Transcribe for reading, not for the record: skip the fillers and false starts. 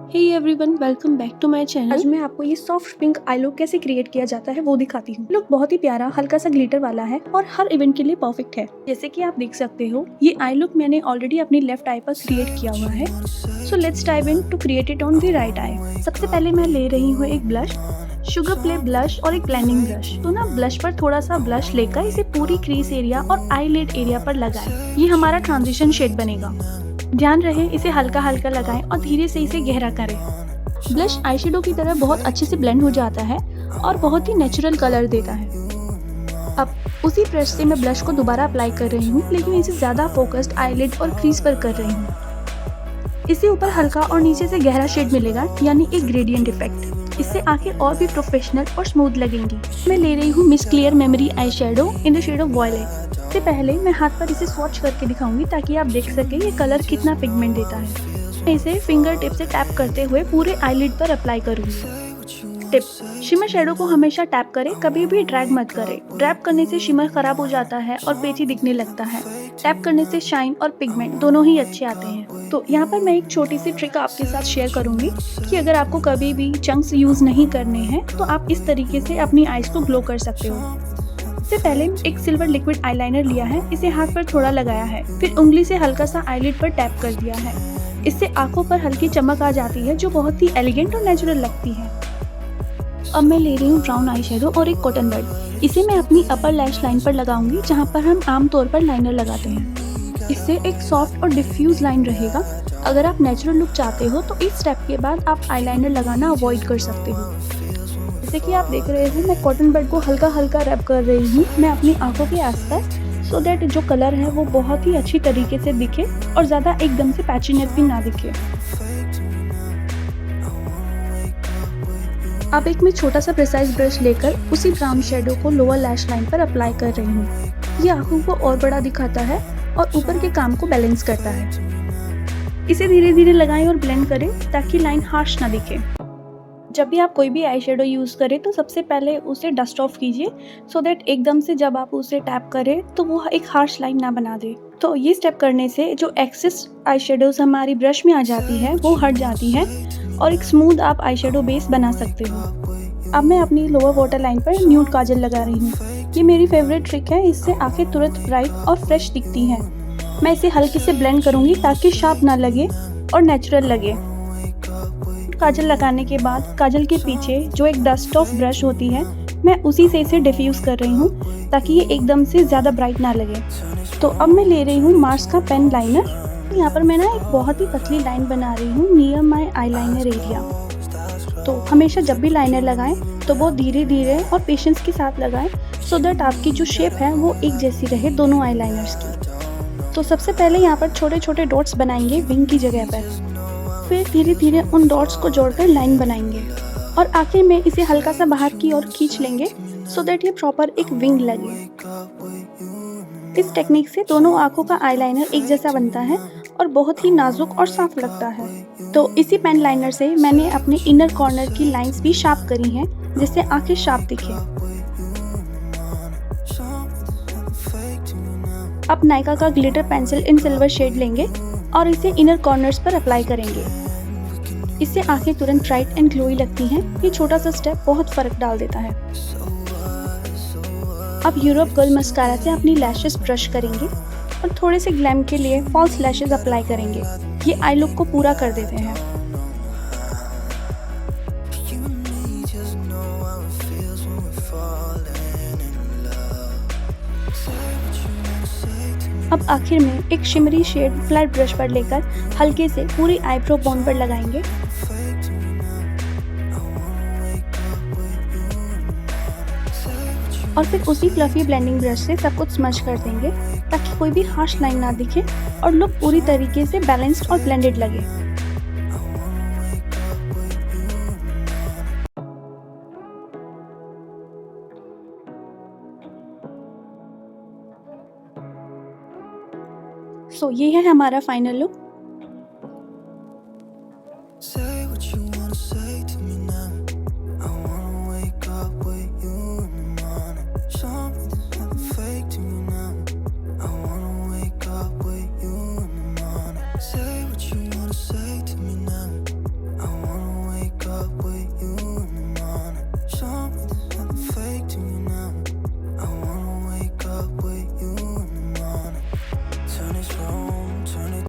Hey everyone, welcome back to my channel. आज मैं आपको ये सॉफ्ट पिंक आई लुक कैसे क्रिएट किया जाता है वो दिखाती हूँ। लुक बहुत ही प्यारा हल्का सा ग्लिटर वाला है और हर इवेंट के लिए परफेक्ट है। जैसे कि आप देख सकते हो ये आई लुक मैंने ऑलरेडी अपनी लेफ्ट आई पर क्रिएट किया हुआ है। So let's dive into create it on the right eye. सबसे पहले मैं ले रही हूँ एक ब्लश, शुगर प्ले ब्लश और एक ब्लेंडिंग ब्रश। तो ना ब्लश पर थोड़ा सा ब्लश लेकर इसे पूरी क्रीज एरिया और आईलिड एरिया पर लगाएं। ये हमारा ट्रांजिशन शेड बनेगा। ध्यान रहे इसे हल्का हल्का लगाएं और धीरे से इसे गहरा करें। ब्लश आईशैडो की तरह बहुत अच्छे से ब्लेंड हो जाता है और बहुत ही नेचुरल कलर देता है। अब उसी ब्रश से मैं ब्लश को दोबारा अप्लाई कर रही हूँ, लेकिन इसे ज़्यादा फोकस्ड आईलिड और क्रीज पर कर रही हूँ। इससे ऊपर हल्का और नीचे से गहरा शेड मिलेगा, यानी एक ग्रेडियंट इफेक्ट। इससे आंखें और भी प्रोफेशनल और स्मूथ लगेंगी। मैं ले रही हूँ Miss Claire memory eye shadow in the shade of violet. इससे पहले मैं हाथ पर इसे स्वॉच करके दिखाऊंगी ताकि आप देख सकें ये कलर कितना पिगमेंट देता है। मैं इसे फिंगर टिप से टैप करते हुए पूरे आईलिड पर अप्लाई करूंगी। टिप, शिमर शेडो को हमेशा टैप करें, कभी भी ड्रैग मत करें। ड्रैग करने से शिमर खराब हो जाता है और पेची दिखने लगता है। टैप करने से शाइन और पिगमेंट दोनों ही अच्छे आते हैं। तो यहाँ पर मैं एक छोटी सी ट्रिक आपके साथ शेयर करूंगी कि अगर आपको कभी भी चंक्स यूज नहीं करने हैं तो आप इस तरीके से अपनी आईज को ग्लो कर सकते हो। इससे पहले एक सिल्वर लिक्विड आईलाइनर लिया है, इसे हाथ पर थोड़ा लगाया है, फिर उंगली से हल्का सा आईलिड पर टैप कर दिया है। इससे आंखों पर हल्की चमक आ जाती है जो बहुत ही एलिगेंट और नेचुरल लगती है। अब मैं ले रही हूँ ब्राउन आई शेडो और एक कॉटन बड। इसे मैं अपनी अपर लैश लाइन पर लगाऊंगी, जहाँ पर हम आमतौर पर लाइनर लगाते हैं। इससे एक सॉफ्ट और डिफ्यूज लाइन रहेगा। अगर आप नेचुरल लुक चाहते हो तो इस स्टेप के बाद आप आईलाइनर लगाना अवॉइड कर सकते हो। जैसे कि आप देख रहे हो मैं कॉटन बड को हल्का हल्का रब कर रही हूँ मैं अपनी आंखों के आसपास, सो दैट जो कलर है वो बहुत ही अच्छी तरीके से दिखे और ज़्यादा एकदम से पैचीनेस भी ना दिखे। अब एक मैं छोटा सा प्रिसाइज ब्रश लेकर उसी ब्राउन शेडो को लोअर लैश लाइन पर अप्लाई कर रही हूँ। ये आंखों को और बड़ा दिखाता है और ऊपर के काम को बैलेंस करता है। इसे धीरे धीरे लगाएं और ब्लेंड करें ताकि लाइन हार्श ना दिखे। जब भी आप कोई भी आई शेडो यूज़ करें तो सबसे पहले उसे डस्ट ऑफ कीजिए, सो दैट एकदम से जब आप उसे टैप करें तो वो एक हार्श लाइन ना बना दे। तो ये स्टेप करने से जो एक्सेस आई शेडोज हमारी ब्रश में आ जाती है वो हट जाती है और एक स्मूथ आप आई शेडो बेस बना सकते हो। अब मैं अपनी लोअर वाटर लाइन पर न्यूड काजल लगा रही हूँ। ये मेरी फेवरेट ट्रिक है, इससे आंखें तुरंत ब्राइट और फ्रेश दिखती हैं। मैं इसे हल्के से ब्लेंड करूँगी ताकि शार्प ना लगे और नेचुरल लगे। काजल लगाने के बाद काजल के पीछे जो एक डस्ट ऑफ ब्रश होती है मैं उसी से इसे डिफ्यूज़ कर रही हूँ ताकि ये एकदम से ज़्यादा ब्राइट ना लगे। तो अब मैं ले रही हूँ मार्स का पेन लाइनर। यहाँ पर मैं ना एक बहुत ही पतली लाइन बना रही हूँ नियर माई आईलाइनर एरिया। तो हमेशा जब भी लाइनर लगाएं तो वो धीरे धीरे और पेशेंस के साथ लगाएं, सो दैट आपकी जो शेप है वो एक जैसी रहे दोनों आईलाइनर्स की। तो सबसे पहले यहाँ पर छोटे छोटे डॉट्स बनाएंगे विंग की जगह पर, फिर धीरे धीरे उन डॉट्स को जोड़कर लाइन बनाएंगे और आखिर में इसे हल्का सा बाहर की ओर खींच लेंगे, सो दैट ये प्रॉपर एक विंग लगे। इस टेक्निक से दोनों आंखों का आईलाइनर एक जैसा बनता है और बहुत ही नाजुक और साफ लगता है। तो इसी पेन लाइनर से मैंने अपने इनर कॉर्नर की लाइंस भी शार्प करी हैं, जिससे आंखें शार्प दिखे। अब नायका का glitter pencil in silver shade लेंगे और इसे इनर कॉर्नर्स पर अप्लाई करेंगे। इससे आंखें तुरंत ब्राइट एंड ग्लोई लगती हैं। ये छोटा सा स्टेप बहुत फर्क डाल देता है। अब यूरोप गर्ल मस्कारा से अपनी लैशेस ब्रश करेंगे और थोड़े से ग्लैम के लिए फॉल्स लैशेस अप्लाई करेंगे। ये आई लुक को पूरा कर देते हैं। अब आखिर में एक शिमरी शेड फ्लैट ब्रश पर लेकर हल्के से पूरी आईब्रो बोन पर लगाएंगे। और फिर उसी फ्लफी ब्लेंडिंग ब्रश से सब कुछ स्मज कर देंगे ताकि कोई भी हार्श लाइन ना दिखे और लुक पूरी तरीके से बैलेंस्ड और ब्लेंडेड लगे। सो ये है हमारा फाइनल लुक।